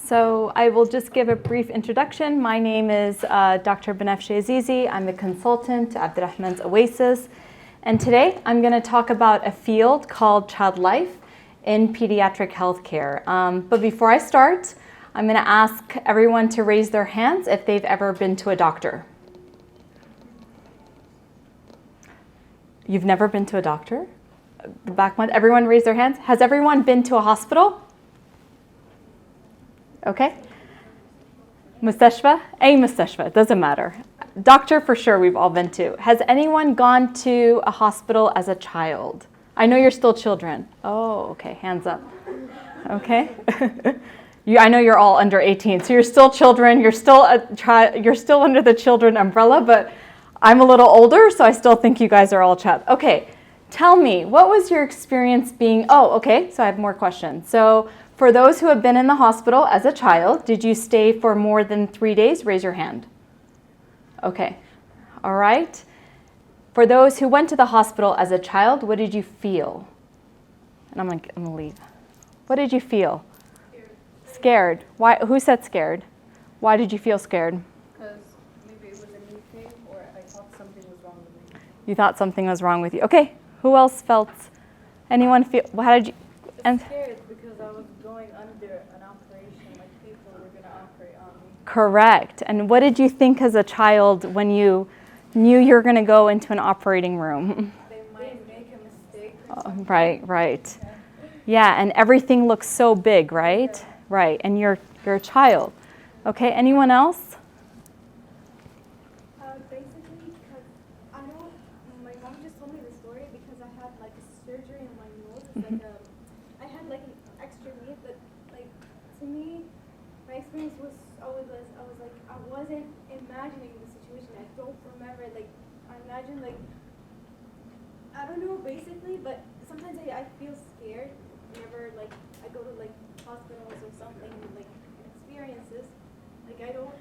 So I will just give a brief introduction. My name is Dr. Banafsheh Azizi. I'm a consultant to Abdulrahman's Oasis. And today I'm going to talk about a field called child life in pediatric healthcare. But before I start, I'm going to ask everyone to raise their hands if they've ever been to a doctor. You've never been to a doctor? The back one, everyone raise their hands. Has everyone been to a hospital? Okay. Mustashfa? A mustashfa, it doesn't matter. Doctor for sure we've all been to. Has anyone gone to a hospital as a child? I know you're still children. Oh, okay, hands up. Okay. I know you're all under 18, so you're still children, you're still under the children umbrella, but I'm a little older, so I still think you guys are all child. Okay, tell me, what was your experience being, okay, so I have more questions. So for those who have been in the hospital as a child, did you stay for more than 3 days? Raise your hand. Okay, all right. For those who went to the hospital as a child, what did you feel? And I'm gonna leave. What did you feel? Scared. Why? Who said scared? Why did you feel scared? Because maybe it was a new thing, or I thought something was wrong with me. You thought something was wrong with you. Okay. Who else felt? Anyone feel? How did you? I'm scared because I was going under an operation, like people were going to operate on me. Correct. And what did you think as a child when you knew you were going to go into an operating room? They might make a mistake. Right. Yeah, and everything looks so big, right? Yeah. Right. And you're a child. Okay. Anyone else? Basically, because I know my mom just told me the story because I had like a surgery in my nose. It's like I had like an extra meat, but like to me, my experience was I was like I wasn't imagining the situation. I don't remember I imagine I don't know basically, but sometimes I feel scared whenever I go to hospitals or something and experiences. I don't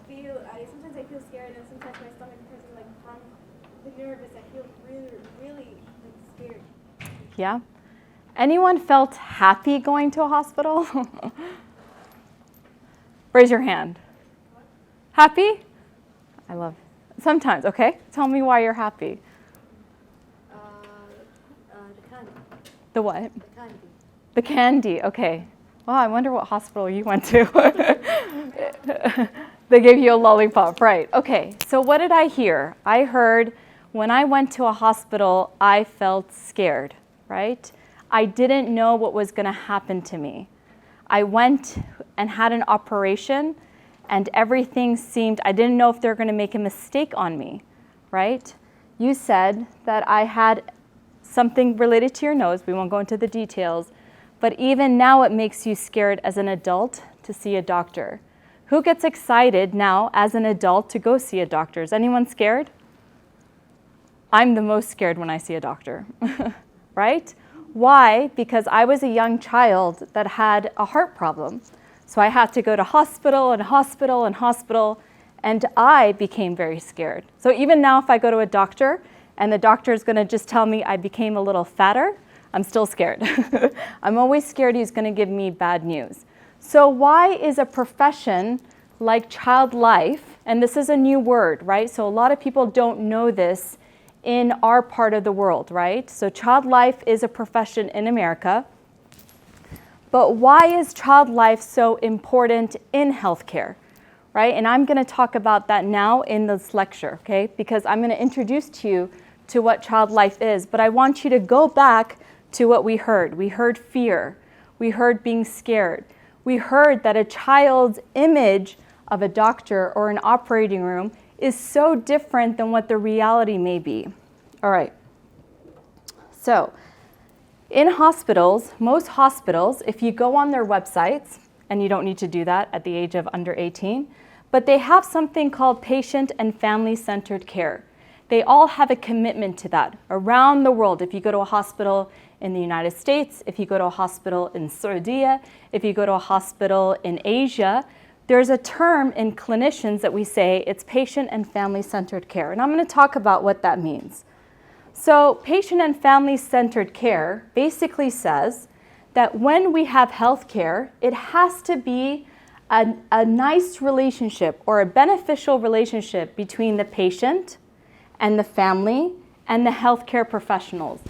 feel sometimes I feel scared and sometimes my stomach hurts and I'm nervous. I feel really scared. Yeah. Anyone felt happy going to a hospital? Raise your hand. Happy? I love it. Sometimes, okay. Tell me why you're happy. The candy. The what? The candy. The candy, okay. Well, I wonder what hospital you went to. They gave you a lollipop, right. Okay, so what did I hear? I heard when I went to a hospital, I felt scared, right? I didn't know what was going to happen to me. I went and had an operation and everything seemed, I didn't know if they were going to make a mistake on me, right? You said that I had something related to your nose. We won't go into the details. But even now it makes you scared as an adult to see a doctor. Who gets excited now as an adult to go see a doctor? Is anyone scared? I'm the most scared when I see a doctor, right? Why? Because I was a young child that had a heart problem. So I had to go to hospital, and I became very scared. So even now if I go to a doctor and the doctor is going to just tell me I became a little fatter, I'm still scared. I'm always scared he's going to give me bad news. So why is a profession like child life, and this is a new word, right? So a lot of people don't know this in our part of the world, right? So child life is a profession in America. But why is child life so important in healthcare, right? And I'm going to talk about that now in this lecture, okay? Because I'm going to introduce to you to what child life is, but I want you to go back to what we heard. We heard fear. We heard being scared. We heard that a child's image of a doctor or an operating room is so different than what the reality may be. All right. So in hospitals, most hospitals, if you go on their websites, and you don't need to do that at the age of under 18, but they have something called patient and family-centered care. They all have a commitment to that around the world. If you go to a hospital in the United States, if you go to a hospital in Saudi, if you go to a hospital in Asia, there's a term in clinicians that we say it's patient and family-centered care. And I'm going to talk about what that means. So patient and family-centered care basically says that when we have healthcare, it has to be a nice relationship or a beneficial relationship between the patient and the family and the healthcare professionals.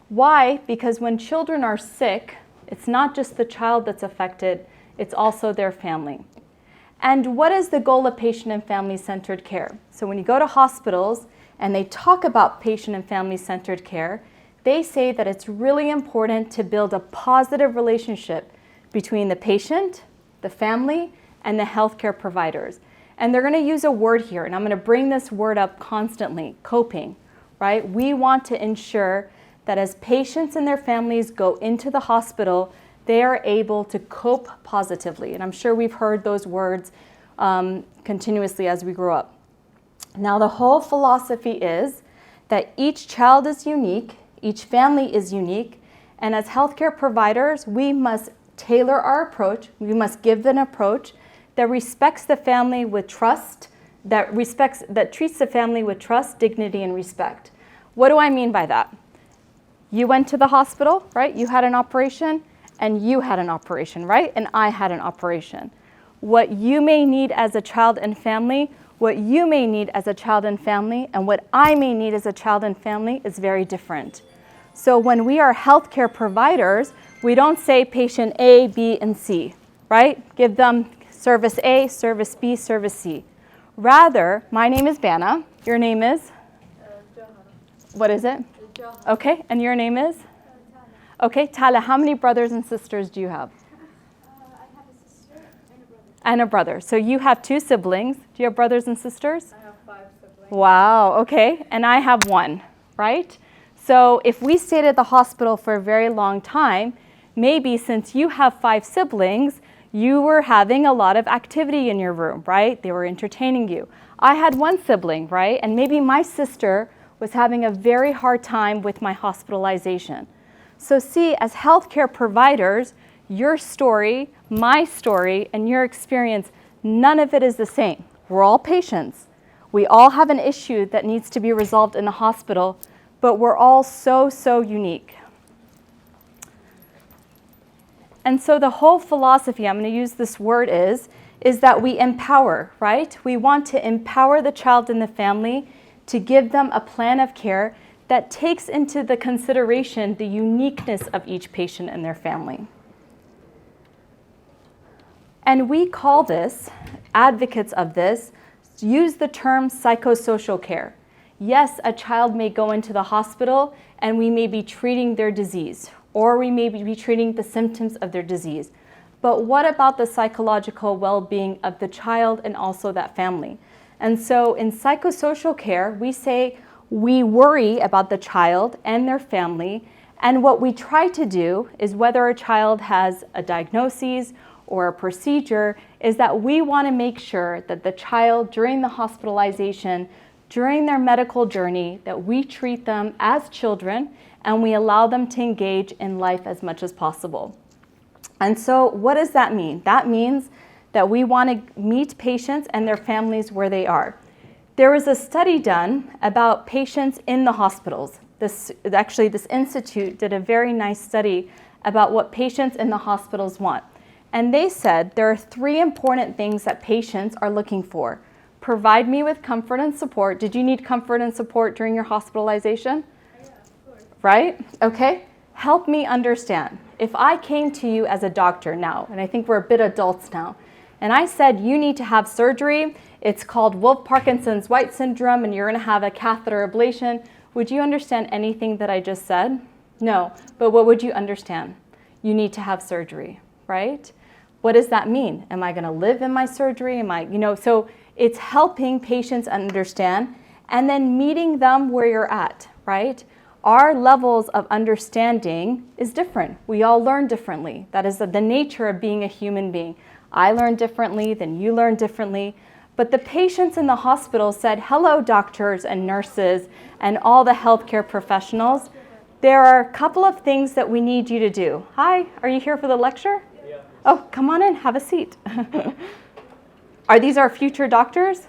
Why? Because when children are sick, it's not just the child that's affected, it's also their family. And what is the goal of patient and family-centered care? So when you go to hospitals and they talk about patient and family-centered care, they say that it's really important to build a positive relationship between the patient, the family, and the healthcare providers. And they're going to use a word here, and I'm going to bring this word up constantly, coping, right? We want to ensure that as patients and their families go into the hospital, they are able to cope positively. And I'm sure we've heard those words continuously as we grow up. Now, the whole philosophy is that each child is unique, each family is unique, and as healthcare providers, we must tailor our approach. We must give an approach that respects the family with trust, that treats the family with trust, dignity, and respect. What do I mean by that? You went to the hospital, right? You had an operation, and you had an operation, right? And I had an operation. What you may need as a child and family, what you may need as a child and family, and what I may need as a child and family is very different. So when we are healthcare providers, we don't say patient A, B, and C, right? Give them service A, service B, service C. Rather, my name is Bana. Your name is? What is it? Okay, and your name is? Okay, Tala, how many brothers and sisters do you have? I have a sister and a brother. And a brother. So you have 2 siblings. Do you have brothers and sisters? I have 5 siblings. Wow, okay. And I have 1, right? So if we stayed at the hospital for a very long time, maybe since you have 5 siblings, you were having a lot of activity in your room, right? They were entertaining you. I had 1 sibling, right? And maybe my sister was having a very hard time with my hospitalization. So see, as healthcare providers, your story, my story, and your experience, none of it is the same. We're all patients. We all have an issue that needs to be resolved in the hospital, but we're all so unique. And so the whole philosophy, I'm going to use this word is that we empower, right? We want to empower the child and the family to give them a plan of care that takes into the consideration the uniqueness of each patient and their family. And we call this, advocates of this, use the term psychosocial care. Yes, a child may go into the hospital and we may be treating their disease, or we may be treating the symptoms of their disease. But what about the psychological well-being of the child and also that family? And so in psychosocial care, we say we worry about the child and their family, and what we try to do is, whether a child has a diagnosis or a procedure, is that we want to make sure that the child, during the hospitalization, during their medical journey, that we treat them as children and we allow them to engage in life as much as possible. And so what does that mean? That means that we want to meet patients and their families where they are. There was a study done about patients in the hospitals. This institute did a very nice study about what patients in the hospitals want. And they said there are 3 important things that patients are looking for. Provide me with comfort and support. Did you need comfort and support during your hospitalization? Yeah, of course. Right? Okay. Help me understand. If I came to you as a doctor now, and I think we're a bit adults now, and I said you need to have surgery, it's called Wolff-Parkinson's-White syndrome, and you're going to have a catheter ablation, would you understand anything that I just said? No. But what would you understand? You need to have surgery, right? What does that mean? Am I going to live in my surgery? So it's helping patients understand and then meeting them where you're at, right? Our levels of understanding is different. We all learn differently. That is the nature of being a human being. I learn differently, then you learn differently. But the patients in the hospital said, hello, doctors and nurses and all the healthcare professionals. There are a couple of things that we need you to do. Hi, are you here for the lecture? Yeah. Oh, come on in, have a seat. Are these our future doctors? Yes.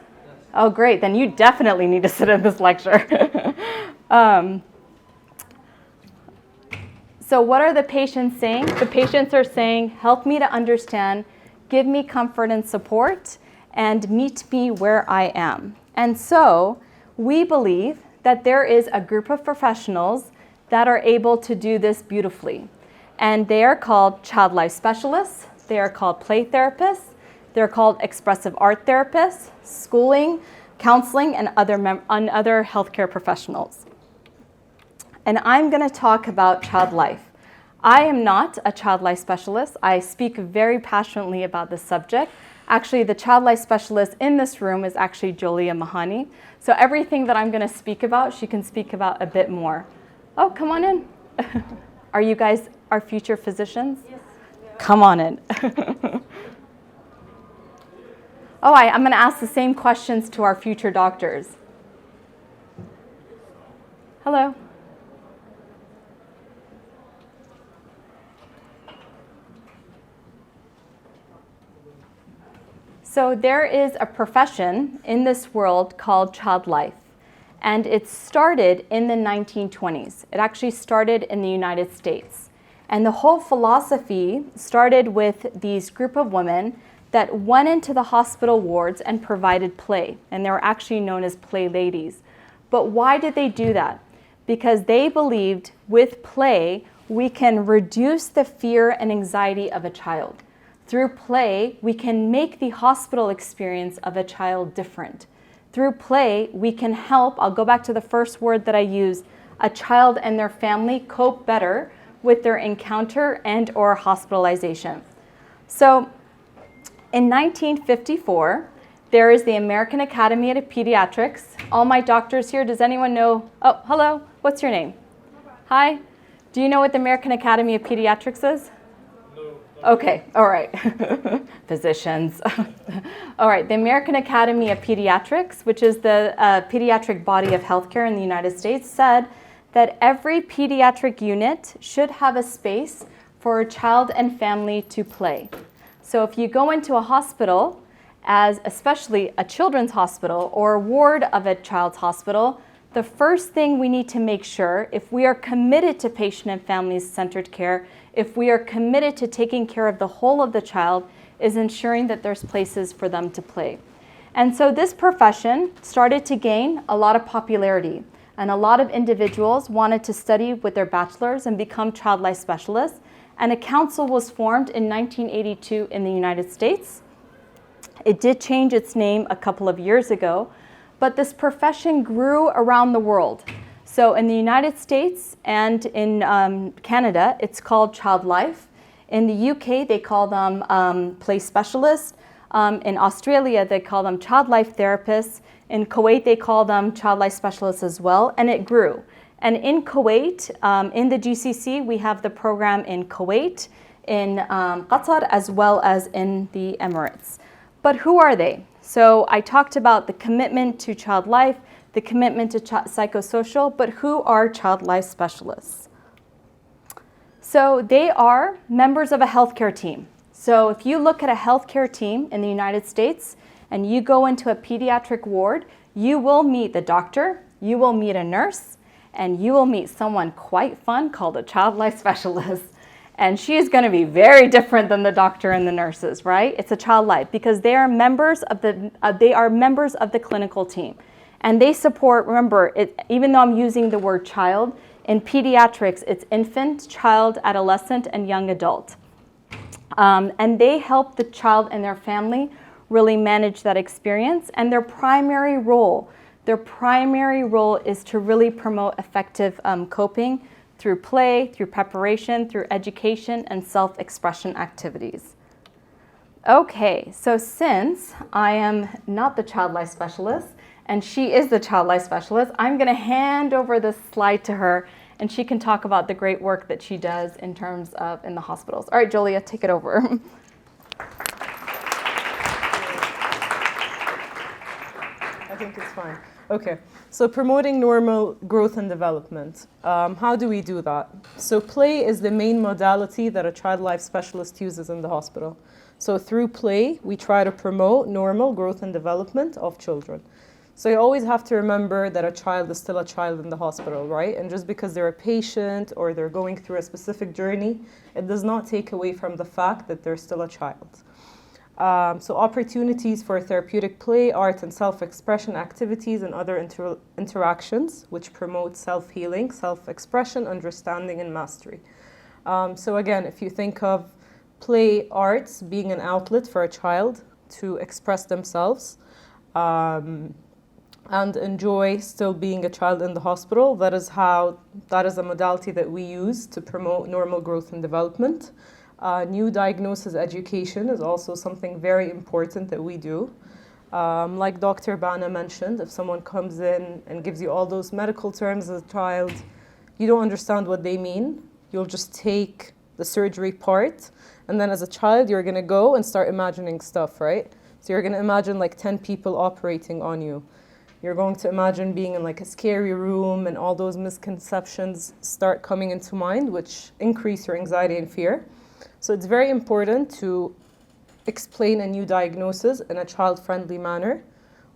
Oh, great, then you definitely need to sit in this lecture. So what are the patients saying? The patients are saying, help me to understand, give me comfort and support, and meet me where I am. And so we believe that there is a group of professionals that are able to do this beautifully. And they are called child life specialists, they are called play therapists, they're called expressive art therapists, schooling, counseling, and other healthcare professionals. And I'm going to talk about child life. I am not a child life specialist. I speak very passionately about this subject. Actually, the child life specialist in this room is actually Julia Mahani. So everything that I'm going to speak about, she can speak about a bit more. Oh, come on in. Are you guys our future physicians? Yes. Come on in. Oh, I'm going to ask the same questions to our future doctors. Hello. So there is a profession in this world called child life, and it started in the 1920s. It actually started in the United States. And the whole philosophy started with these group of women that went into the hospital wards and provided play, and they were actually known as play ladies. But why did they do that? Because they believed with play, we can reduce the fear and anxiety of a child. Through play, we can make the hospital experience of a child different. Through play, we can help, I'll go back to the first word that I used, a child and their family cope better with their encounter and or hospitalization. So in 1954, there is the American Academy of Pediatrics. All my doctors here, does anyone know? Oh, hello, what's your name? Hi, do you know what the American Academy of Pediatrics is? Okay, all right. Physicians. All right, the American Academy of Pediatrics, which is the pediatric body of healthcare in the United States, said that every pediatric unit should have a space for a child and family to play. So if you go into a hospital, as especially a children's hospital or a ward of a child's hospital, the first thing we need to make sure, if we are committed to patient and family-centered care, if we are committed to taking care of the whole of the child, is ensuring that there's places for them to play. And so this profession started to gain a lot of popularity, and a lot of individuals wanted to study with their bachelor's and become child life specialists. And a council was formed in 1982 in the United States. It did change its name a couple of years ago, but this profession grew around the world. So in the United States and in Canada, it's called child life. In the UK, they call them play specialists. In Australia, they call them child life therapists. In Kuwait, they call them child life specialists as well, and it grew. And in Kuwait, in the GCC, we have the program in Kuwait, in Qatar, as well as in the Emirates. But who are they? So I talked about the commitment to child life, the commitment to psychosocial, but who are child life specialists? So they are members of a healthcare team. So if you look at a healthcare team in the United States and you go into a pediatric ward, you will meet the doctor, you will meet a nurse, and you will meet someone quite fun called a child life specialist. And she is going to be very different than the doctor and the nurses, right? It's a child life because they are members of the clinical team. And they support, remember, even though I'm using the word child, in pediatrics, it's infant, child, adolescent, and young adult. And they help the child and their family really manage that experience. And their primary role is to really promote effective coping through play, through preparation, through education, and self-expression activities. Okay, so since I am not the child life specialist, and she is the child life specialist, I'm going to hand over this slide to her, and she can talk about the great work that she does in terms of in the hospitals. All right, Julia, take it over. I think it's fine. Okay, so promoting normal growth and development. How do we do that? So play is the main modality that a child life specialist uses in the hospital. So through play, we try to promote normal growth and development of children. So you always have to remember that a child is still a child in the hospital, right? And just because they're a patient or they're going through a specific journey, it does not take away from the fact that they're still a child. So opportunities for therapeutic play, art, and self-expression activities and other interactions which promote self-healing, self-expression, understanding, and mastery. So again, if you think of play arts being an outlet for a child to express themselves, and enjoy still being a child in the hospital. That is a modality that we use to promote normal growth and development. New diagnosis education is also something very important that we do. Like Dr. Bana mentioned, if someone comes in and gives you all those medical terms as a child, you don't understand what they mean. You'll just take the surgery part, and then as a child, you're going to go and start imagining stuff, right? So you're going to imagine like 10 people operating on you. You're going to imagine being in like a scary room, and all those misconceptions start coming into mind, which increase your anxiety and fear. So it's very important to explain a new diagnosis in a child-friendly manner,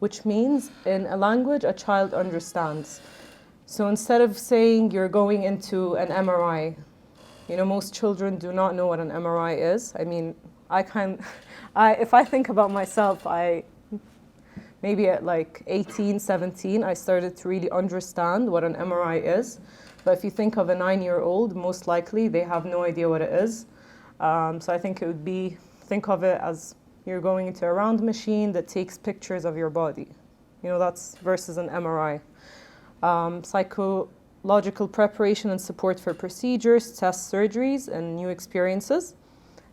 which means in a language a child understands. So instead of saying you're going into an MRI, you know, most children do not know what an MRI is. I mean, if I think about myself, maybe at like 18, 17, I started to really understand what an MRI is. But if you think of a 9-year-old, most likely they have no idea what it is. So I think it would be, think of it as you're going into a round machine that takes pictures of your body. You know, that's versus an MRI. Psychological preparation and support for procedures, tests, surgeries, and new experiences.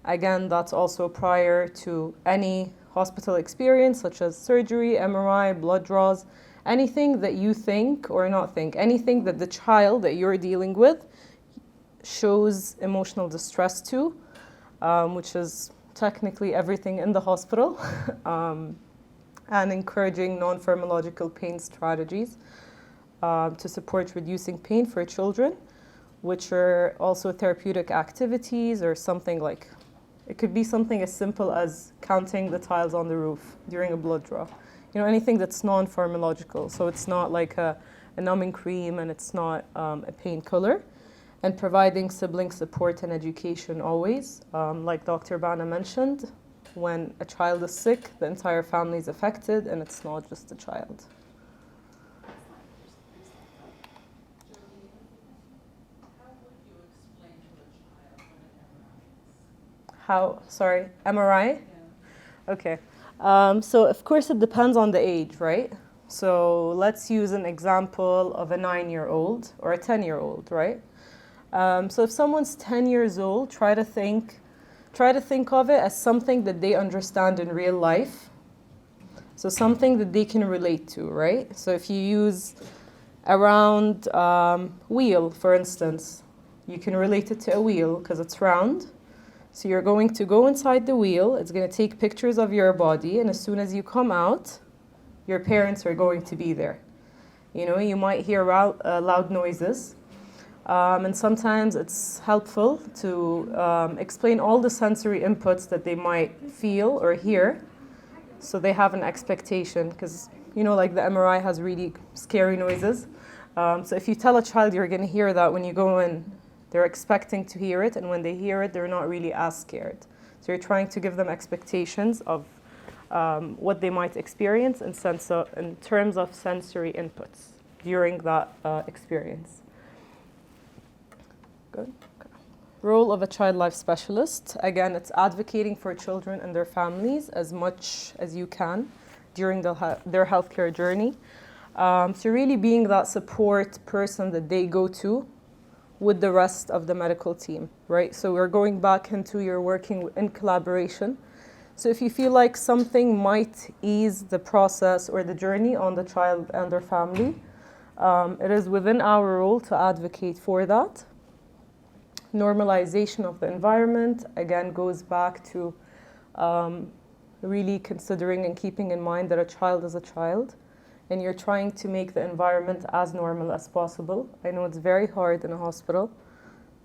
Again, that's also prior to any hospital experience, such as surgery, MRI, blood draws, anything that you think or not think, anything that the child that you're dealing with shows emotional distress to, which is technically everything in the hospital, and encouraging non-pharmacological pain strategies to support reducing pain for children, which are also therapeutic activities or something like, it could be something as simple as counting the tiles on the roof during a blood draw. You know, anything that's non-pharmacological. So it's not like a numbing cream, and it's not a painkiller. And providing sibling support and education always. Like Dr. Bana mentioned, when a child is sick, the entire family is affected, and it's not just the child. Sorry, MRI? Yeah. Okay. So of course it depends on the age, right? So let's use an example of a 9-year-old or a 10-year-old, right? So if someone's 10 years old, try to think of it as something that they understand in real life. So something that they can relate to, right? So if you use a round wheel, for instance, you can relate it to a wheel because it's round. So you're going to go inside the wheel, it's going to take pictures of your body, and as soon as you come out, your parents are going to be there. You know, you might hear loud noises, and sometimes it's helpful to explain all the sensory inputs that they might feel or hear, so they have an expectation, because, you know, like the MRI has really scary noises. So if you tell a child you're going to hear that when you go in, they're expecting to hear it, and when they hear it, they're not really as scared. So you're trying to give them expectations of what they might experience in terms of sensory inputs during that experience. Good. Okay. Role of a child life specialist. Again, it's advocating for children and their families as much as you can during their healthcare journey. So really being that support person that they go to with the rest of the medical team, right? So we're going back into your working in collaboration. So if you feel like something might ease the process or the journey on the child and their family, it is within our role to advocate for that. Normalization of the environment, again, goes back to really considering and keeping in mind that a child is a child, and you're trying to make the environment as normal as possible. I know it's very hard in a hospital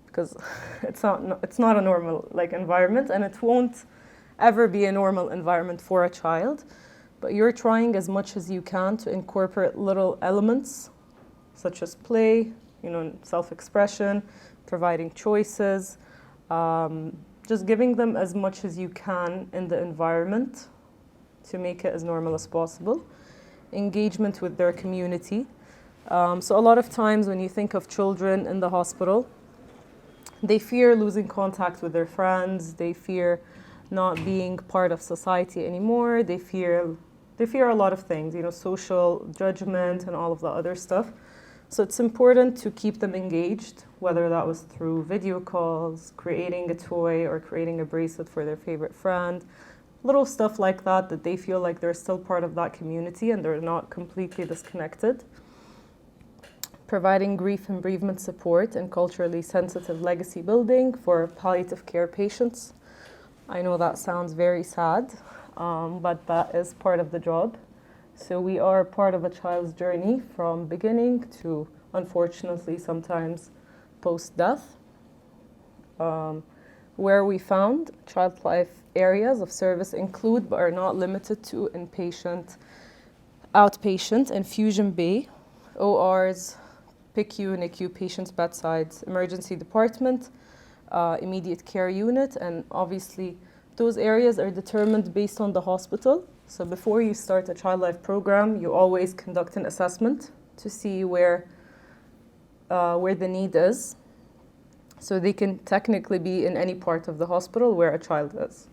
because it's not a normal environment, and it won't ever be a normal environment for a child. but you're trying as much as you can to incorporate little elements such as play, self-expression, providing choices, just giving them as much as you can in the environment to make it as normal as possible. Engagement with their community. So a lot of times when you think of children in the hospital, they fear losing contact with their friends, they fear not being part of society anymore, they fear a lot of things, social judgment and all of the other stuff. So it's important to keep them engaged, whether that was through video calls, creating a toy, or creating a bracelet for their favorite friend. Little stuff like that they feel like they're still part of that community and they're not completely disconnected. Providing grief and bereavement support and culturally sensitive legacy building for palliative care patients. I know that sounds very sad, but that is part of the job. So we are part of a child's journey from beginning to, unfortunately, sometimes post-death. Where we found child life areas of service include, but are not limited to, inpatient, outpatient, infusion bay, ORs, PICU, NICU, patients' bedsides, emergency department, immediate care unit, and obviously those areas are determined based on the hospital. So before you start a child life program, you always conduct an assessment to see where the need is. So they can technically be in any part of the hospital where a child is.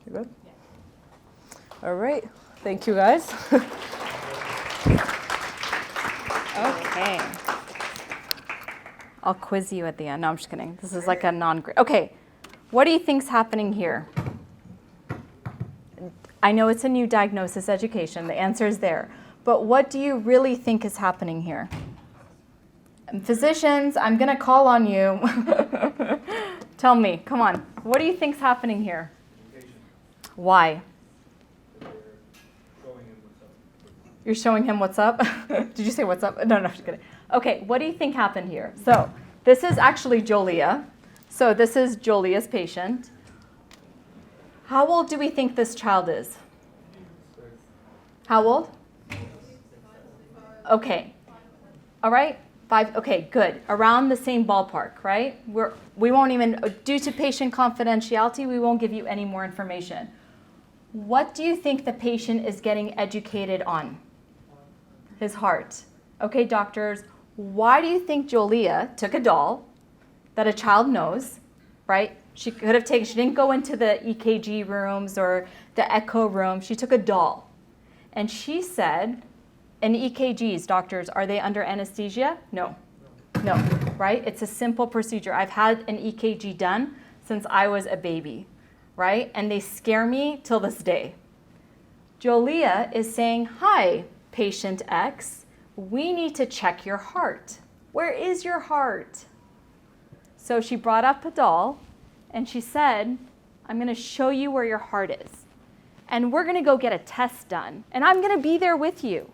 You good? Yeah. All right. Thank you, guys. Okay. I'll quiz you at the end. No, I'm just kidding. This is like a non-grade. Okay. What do you think's happening here? I know it's a new diagnosis education. The answer is there. But what do you really think is happening here? And physicians, I'm going to call on you. Tell me, come on. What do you think's happening here? Why? You're showing him what's up? Did you say what's up? No, just kidding. Okay, what do you think happened here? So this is actually Jolia. So this is Jolia's patient. How old do we think this child is? How old? Okay. All right. 5. Okay, good. Around the same ballpark, right? We won't even, due to patient confidentiality, we won't give you any more information. What do you think the patient is getting educated on? His heart. Okay, doctors, why do you think Jolia took a doll that a child knows, right? She didn't go into the EKG rooms or the echo room. She took a doll. And she said, and EKGs, doctors, are they under anesthesia? No, right? It's a simple procedure. I've had an EKG done since I was a baby, right? And they scare me till this day. Jolia is saying, hi, patient X, we need to check your heart. Where is your heart? So she brought up a doll and she said, I'm going to show you where your heart is. And we're going to go get a test done. And I'm going to be there with you.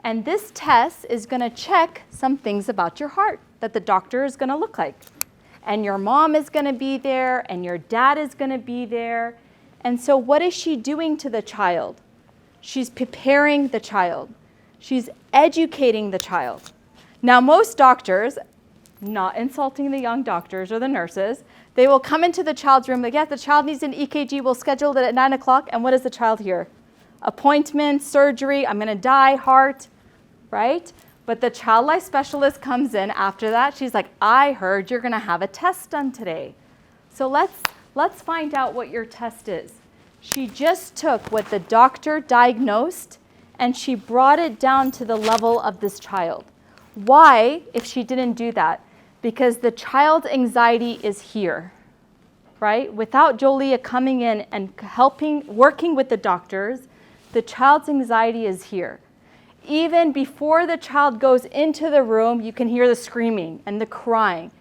And this test is going to check some things about your heart that the doctor is going to look like. And your mom is going to be there, and your dad is going to be there. And so what is she doing to the child? She's preparing the child. She's educating the child. Now, most doctors, not insulting the young doctors or the nurses, they will come into the child's room, like, yes, the child needs an EKG, we'll schedule it at 9 o'clock, and what does the child hear? Appointment, surgery, I'm going to die, heart, right? But the child life specialist comes in after that. She's like, I heard you're going to have a test done today. So let's find out what your test is. She just took what the doctor diagnosed and she brought it down to the level of this child. Why, if she didn't do that? Because the child's anxiety is here, right? Without Jolia coming in and working with the doctors, the child's anxiety is here. Even before the child goes into the room, you can hear the screaming and the crying.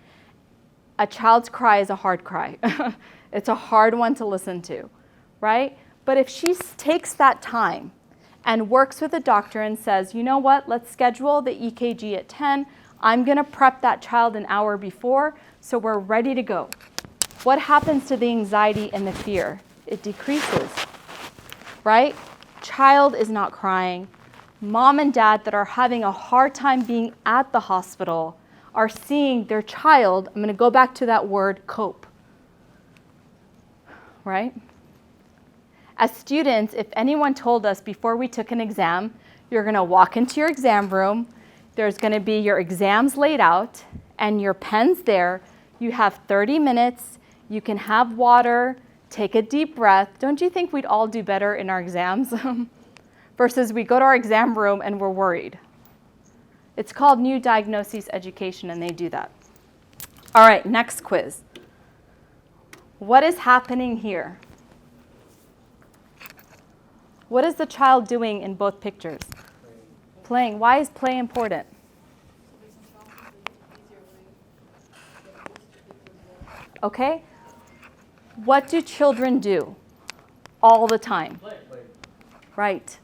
A child's cry is a hard cry. It's a hard one to listen to, right? But if she takes that time and works with the doctor and says, you know what, let's schedule the EKG at 10. I'm going to prep that child an hour before, so we're ready to go. What happens to the anxiety and the fear? It decreases. right? Child is not crying. Mom and dad that are having a hard time being at the hospital are seeing their child, I'm going to go back to that word, cope, right? As students, if anyone told us before we took an exam, you're going to walk into your exam room, there's going to be your exams laid out, and your pen's there, you have 30 minutes, you can have water, take a deep breath. Don't you think we'd all do better in our exams? Versus we go to our exam room and we're worried. It's called New Diagnoses Education, and they do that. All right, next quiz. What is happening here? What is the child doing in both pictures? Playing. Why is play important? Okay. What do children do all the time? Play. Right.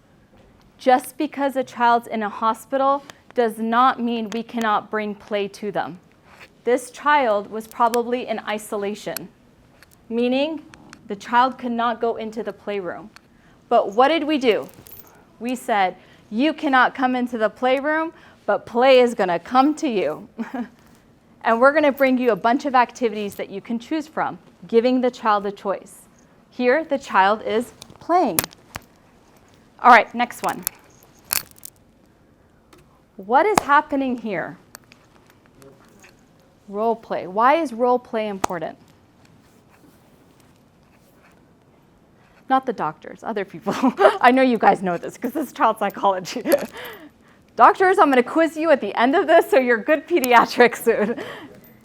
Just because a child's in a hospital does not mean we cannot bring play to them. This child was probably in isolation, meaning the child could not go into the playroom. But what did we do? We said, you cannot come into the playroom, but play is going to come to you. And we're going to bring you a bunch of activities that you can choose from, giving the child a choice. Here, the child is playing. All right, next one. What is happening here? Role play. Why is role play important? Not the doctors, other people. I know you guys know this because this is child psychology. Doctors, I'm going to quiz you at the end of this so you're good pediatrics soon.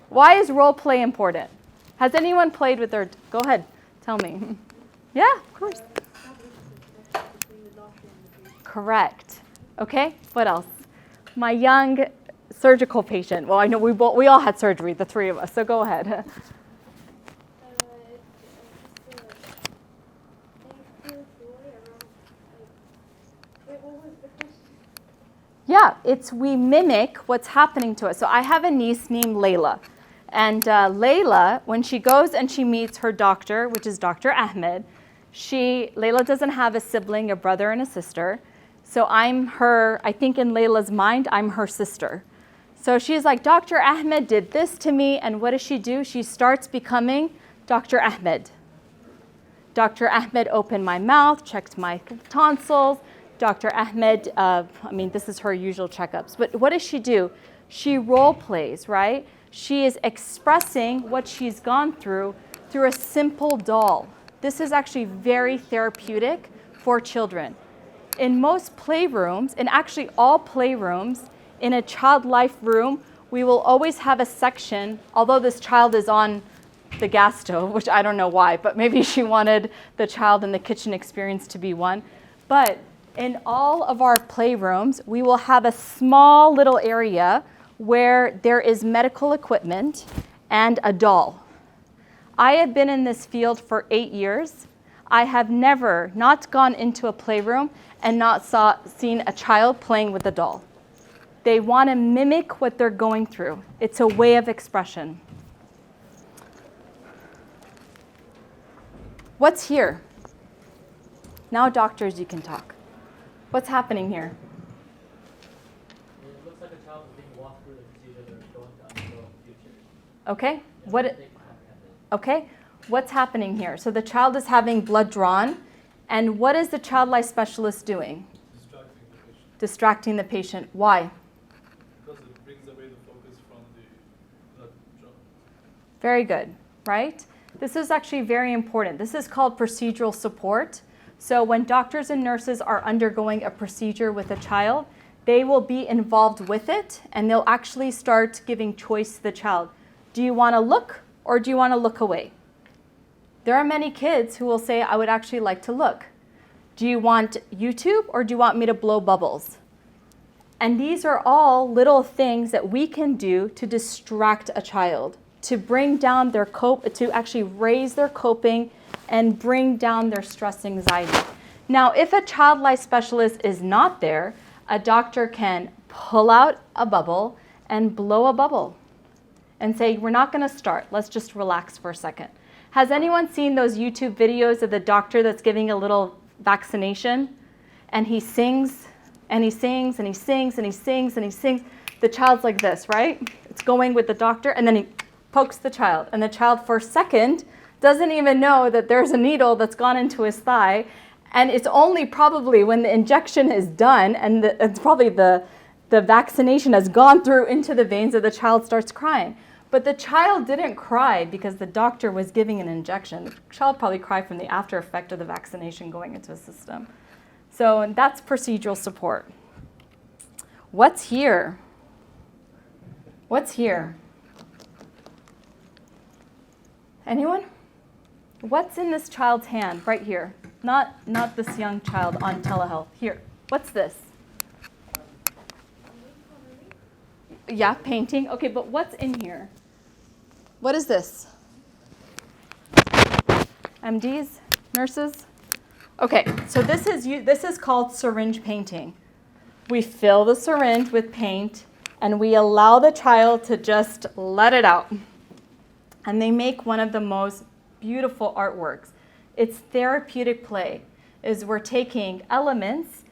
Why is role play important? Has anyone played with their... Go ahead, tell me. Yeah, of course. Correct. Okay, what else? My young surgical patient. Well, I know we all had surgery, the three of us, so go ahead. Yeah, we mimic what's happening to us. So I have a niece named Layla. And Layla, when she goes and she meets her doctor, which is Dr. Ahmed, Layla doesn't have a sibling, a brother and a sister. So I think in Layla's mind, I'm her sister. So she's like, Dr. Ahmed did this to me, and what does she do? She starts becoming Dr. Ahmed. Dr. Ahmed opened my mouth, checked my tonsils. Dr. Ahmed, this is her usual checkups. But what does she do? She role plays, right? She is expressing what she's gone through a simple doll. This is actually very therapeutic for children. In most playrooms, and actually all playrooms, in a child life room, we will always have a section, although this child is on the gas stove, which I don't know why, but maybe she wanted the child in the kitchen experience to be one. But in all of our playrooms, we will have a small little area where there is medical equipment and a doll. I have been in this field for 8 years. I have never not gone into a playroom and not seen a child playing with a doll. They want to mimic what they're going through. It's a way of expression. What's here? Now, doctors, you can talk. What's happening here? It looks like a child is being walked through the procedure they're going to undergo in the future. Okay. Okay. What's happening here? So the child is having blood drawn, and what is the child life specialist doing? Distracting the patient. Why? Because it brings away the focus from the blood draw. Very good, right? This is actually very important. This is called procedural support. So when doctors and nurses are undergoing a procedure with a child, they will be involved with it, and they'll actually start giving choice to the child. Do you want to look, or do you want to look away? There are many kids who will say, I would actually like to look. Do you want YouTube, or do you want me to blow bubbles? And these are all little things that we can do to distract a child, to bring down their to actually raise their coping and bring down their stress anxiety. Now, if a child life specialist is not there, a doctor can pull out a bubble and blow a bubble and say, we're not going to start. Let's just relax for a second. Has anyone seen those YouTube videos of the doctor that's giving a little vaccination, and he sings, and he sings, and he sings, and he sings, and he sings. The child's like this, right? It's going with the doctor, and then he pokes the child. And the child, for a second, doesn't even know that there's a needle that's gone into his thigh. And it's only probably when the injection is done, and it's probably the vaccination has gone through into the veins, that the child starts crying. But the child didn't cry because the doctor was giving an injection. The child probably cried from the after effect of the vaccination going into his system. So that's procedural support. What's here? What's here? Anyone? What's in this child's hand right here? Not this young child on telehealth. Here, what's this? Yeah, painting. Okay, but what's in here? What is this? MDs? Nurses? Okay, so this is called syringe painting. We fill the syringe with paint, and we allow the child to just let it out. And they make one of the most beautiful artworks. It's therapeutic play. We're taking elements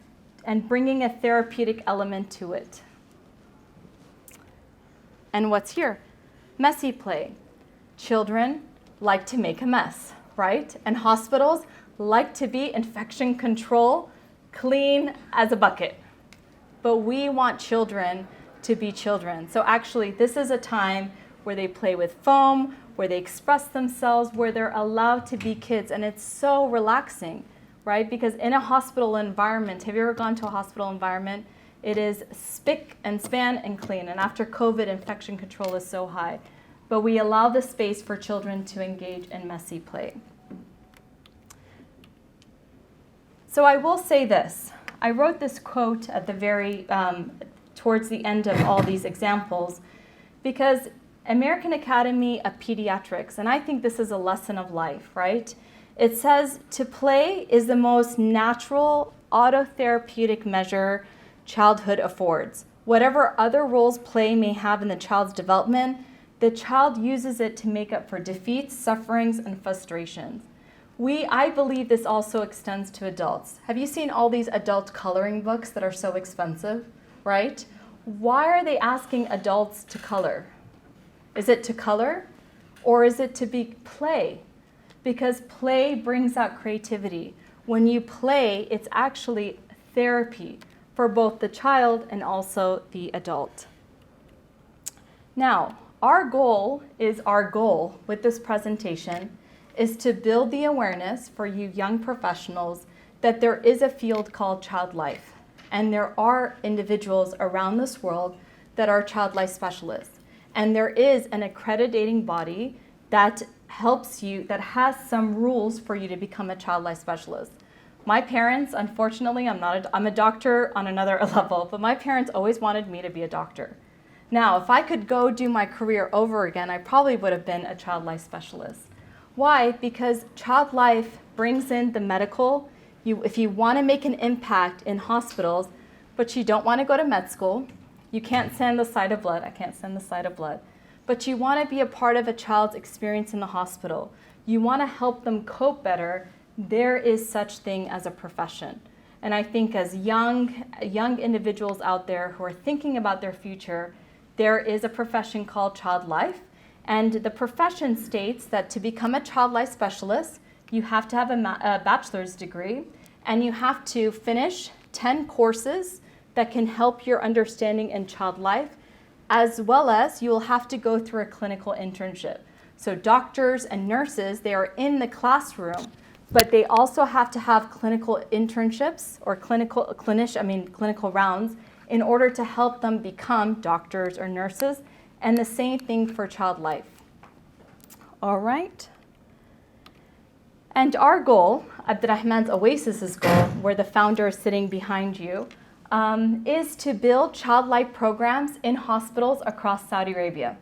and bringing a therapeutic element to it. And what's here? Messy play. Children like to make a mess, right? And hospitals like to be infection control, clean as a bucket. But we want children to be children. So actually, this is a time where they play with foam, where they express themselves, where they're allowed to be kids. And it's so relaxing, right? Because in a hospital environment, have you ever gone to a hospital environment? It is spick and span and clean. And after COVID, infection control is so high. But we allow the space for children to engage in messy play. So I will say this. I wrote this quote at the very, towards the end of all these examples, because American Academy of Pediatrics, and I think this is a lesson of life, right? It says to play is the most natural autotherapeutic measure childhood affords. Whatever other roles play may have in the child's development, the child uses it to make up for defeats, sufferings, and frustrations. I believe this also extends to adults. Have you seen all these adult coloring books that are so expensive, right? Why are they asking adults to color? Is it to color, or is it to be play? Because play brings out creativity. When you play, it's actually therapy for both the child and also the adult. Now, our goal with this presentation is to build the awareness for you young professionals that there is a field called child life. And there are individuals around this world that are child life specialists. And there is an accrediting body that helps you, that has some rules for you to become a child life specialist. My parents, unfortunately, I'm a doctor on another level, but my parents always wanted me to be a doctor. Now, if I could go do my career over again, I probably would have been a child life specialist. Why? Because child life brings in the medical. If you want to make an impact in hospitals, but you don't want to go to med school, you can't stand the sight of blood. I can't stand the sight of blood. But you want to be a part of a child's experience in the hospital. You want to help them cope better. There is such thing as a profession. And I think as young individuals out there who are thinking about their future, there is a profession called child life. And the profession states that to become a child life specialist, you have to have a bachelor's degree, and you have to finish 10 courses that can help your understanding in child life, as well as you will have to go through a clinical internship. So doctors and nurses, they are in the classroom, but they also have to have clinical internships or clinical rounds in order to help them become doctors or nurses, and the same thing for child life. All right. And our goal, Abdulrahman's Oasis's goal, where the founder is sitting behind you, is to build child life programs in hospitals across Saudi Arabia.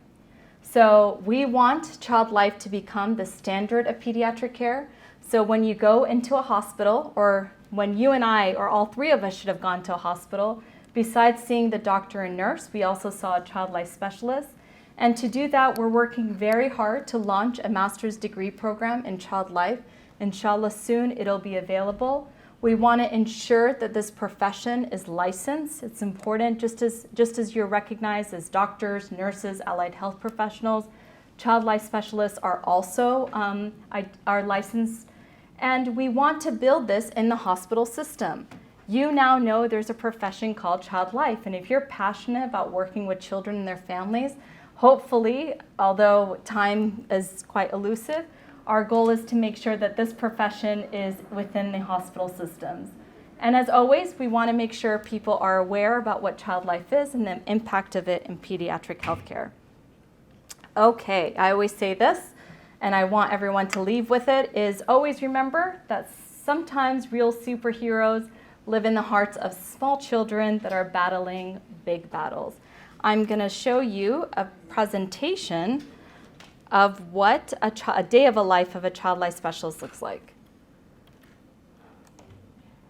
So we want child life to become the standard of pediatric care. So when you go into a hospital, or when you and I, or all three of us should have gone to a hospital, besides seeing the doctor and nurse, we also saw a child life specialist. And to do that, we're working very hard to launch a master's degree program in child life. Inshallah, soon it'll be available, We want to ensure that this profession is licensed. It's important, just as you're recognized as doctors, nurses, allied health professionals. Child life specialists are also are licensed. And we want to build this in the hospital system. You now know there's a profession called child life. And if you're passionate about working with children and their families, hopefully, although time is quite elusive, our goal is to make sure that this profession is within the hospital systems. And as always, we want to make sure people are aware about what child life is and the impact of it in pediatric healthcare. Okay, I always say this, and I want everyone to leave with it, is always remember that sometimes real superheroes live in the hearts of small children that are battling big battles. I'm going to show you a presentation of what a day of a life of a child life specialist looks like.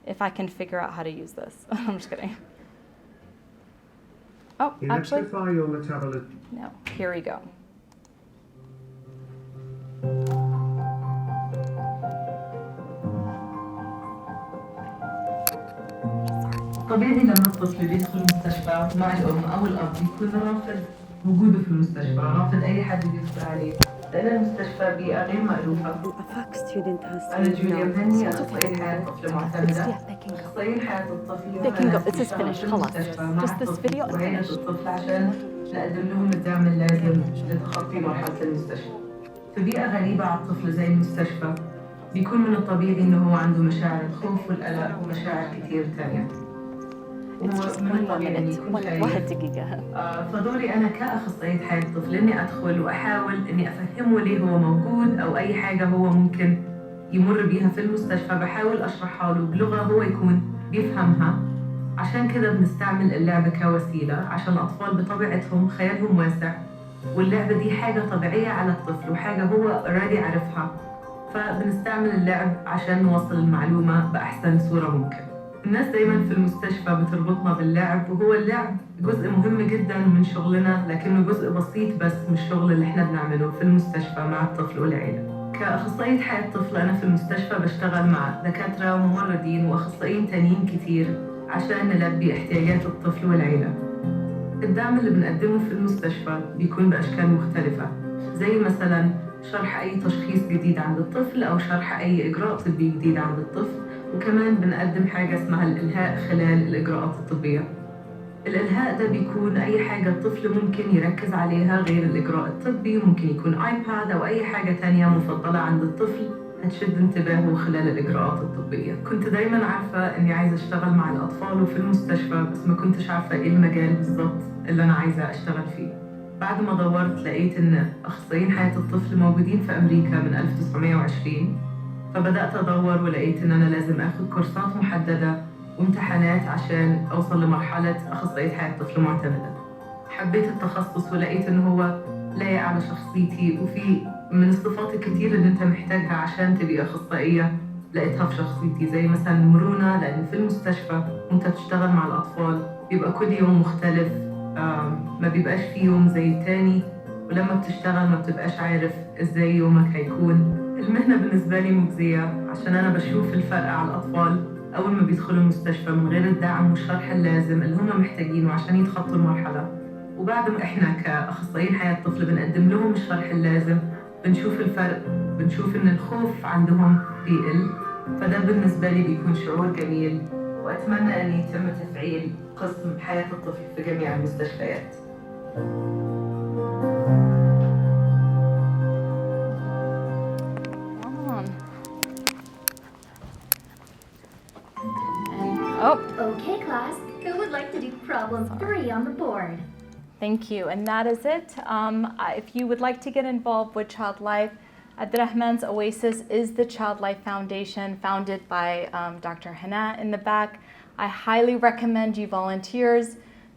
If I can figure out how to use this. I'm just kidding. Oh, actually, Electrify your metabolism. no, here we go. طبيعي لما الطفل بيدخل المستشفى مع الأم أو الأب بيكون رافض وجوده في المستشفى، رافض أي حد بيدخل عليه، لأن المستشفى بيئة غير مألوفة. أنا جوليا مهني أخصائية حياة الطفل معتمدة. أخصائيين حياة الطفل بيشتغلوا في المستشفى مع الطفل وعيلة الطفل عشان نقدم لهم الدعم اللازم لتخطي مرحلة المستشفى. في بيئة غريبة على الطفل زي المستشفى بيكون من الطبيعي إنه هو عنده مشاعر الخوف والقلق ومشاعر كتير تانية. فدوري أنا كأخصائية حياة الطفل إني أدخل وأحاول إني أفهمه ليه هو موجود أو أي حاجة هو ممكن يمر بيها في المستشفى، بحاول أشرحها له بلغة هو يكون بيفهمها. عشان كده بنستعمل اللعب كوسيلة عشان الأطفال بطبيعتهم خيالهم واسع، واللعبة دي حاجة طبيعية على الطفل وحاجة هو أوريدي عارفها، فبنستعمل اللعب عشان نوصل المعلومة بأحسن صورة ممكن. الناس دايما في المستشفى بتربطنا باللعب، وهو اللعب جزء مهم جدا من شغلنا، لكنه جزء بسيط بس من الشغل اللي احنا بنعمله في المستشفى مع الطفل والعيلة. كأخصائية حياة الطفل أنا في المستشفى بشتغل مع دكاترة وممرضين وأخصائيين تانيين كتير عشان نلبي احتياجات الطفل والعيلة. الدعم اللي بنقدمه في المستشفى بيكون بأشكال مختلفة، زي مثلا شرح أي تشخيص جديد عند الطفل أو شرح أي إجراء طبي جديد عند الطفل، وكمان بنقدم حاجة اسمها الإلهاء خلال الإجراءات الطبية. الإلهاء ده بيكون أي حاجة الطفل ممكن يركز عليها غير الإجراء الطبي، ممكن يكون آيباد أو أي حاجة تانية مفضلة عند الطفل هتشد انتباهه خلال الإجراءات الطبية. كنت دايماً عارفة إني عايزة أشتغل مع الأطفال وفي المستشفى، بس ما كنتش عارفة إيه المجال بالظبط اللي أنا عايزة أشتغل فيه. بعد ما دورت لقيت إن أخصائيين حياة الطفل موجودين في أمريكا من 1920، فبدأت أدور ولقيت إن أنا لازم أخد كورسات محددة وامتحانات عشان أوصل لمرحلة أخصائية حياة الطفل معتمدة. حبيت التخصص ولقيت إن هو لايق على شخصيتي، وفي من الصفات الكتير اللي أنت محتاجها عشان تبقى أخصائية لقيتها في شخصيتي، زي مثلا المرونة، لأن في المستشفى وأنت بتشتغل مع الأطفال بيبقى كل يوم مختلف، ما بيبقاش فيه يوم زي التاني، ولما بتشتغل ما بتبقاش عارف إزاي يومك هيكون. المهنة بالنسبة لي مجزية عشان أنا بشوف الفرق على الأطفال أول ما بيدخلوا المستشفى من غير الدعم والشرح اللازم اللي هم محتاجينه عشان يتخطوا المرحلة، وبعد ما إحنا كأخصائيين حياة الطفل بنقدم لهم الشرح اللازم بنشوف الفرق، بنشوف إن الخوف عندهم بيقل. فده بالنسبة لي بيكون شعور جميل، وأتمنى أن يتم تفعيل قسم حياة الطفل في جميع المستشفيات. Okay, class. Who would like to do problem 3 on the board? Thank you, and that is it. If you would like to get involved with Child Life, Abdulrahman's Oasis is the Child Life Foundation founded by Dr. Hannah in the back. I highly recommend you volunteers,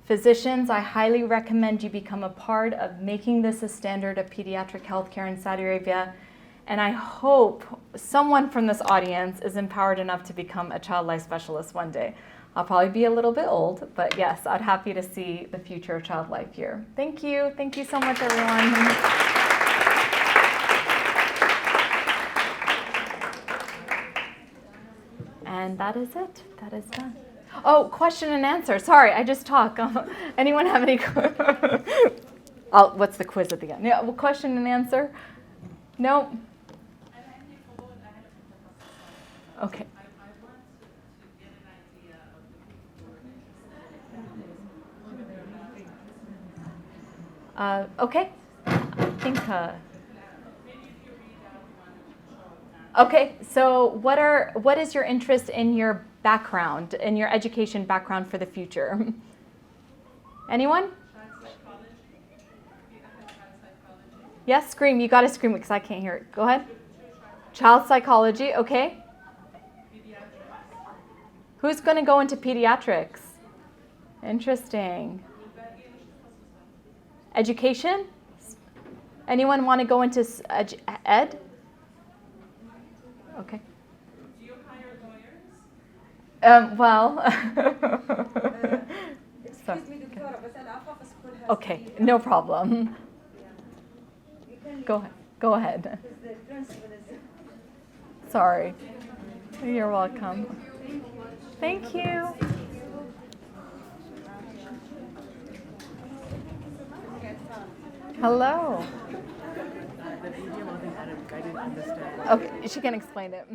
physicians, I highly recommend you become a part of making this a standard of pediatric healthcare in Saudi Arabia. And I hope someone from this audience is empowered enough to become a child life specialist one day. I'll probably be a little bit old, but yes, I'd happy to see the future of child life here. Thank you. Thank you so much, everyone. And that is it. That is done. Oh, question and answer. Sorry, I just talk. Anyone have any? What's the quiz at the end? Yeah, well, question and answer. No. Okay. Okay. I think. Okay. So, what is your interest in your background, in your education background for the future? Anyone? Yes, scream. You got to scream because I can't hear it. Go ahead. Child psychology. Okay. Who's going to go into pediatrics? Interesting. Education? Anyone want to go into ed? Okay. Do you hire lawyers? Well. Excuse me, دكتورة بس أنا أخاف أسكنها. Okay, no problem. Go ahead. Go ahead. Sorry. You're welcome. Thank you. Hello. The video wasn't Arabic. I didn't understand. Okay, she can explain it.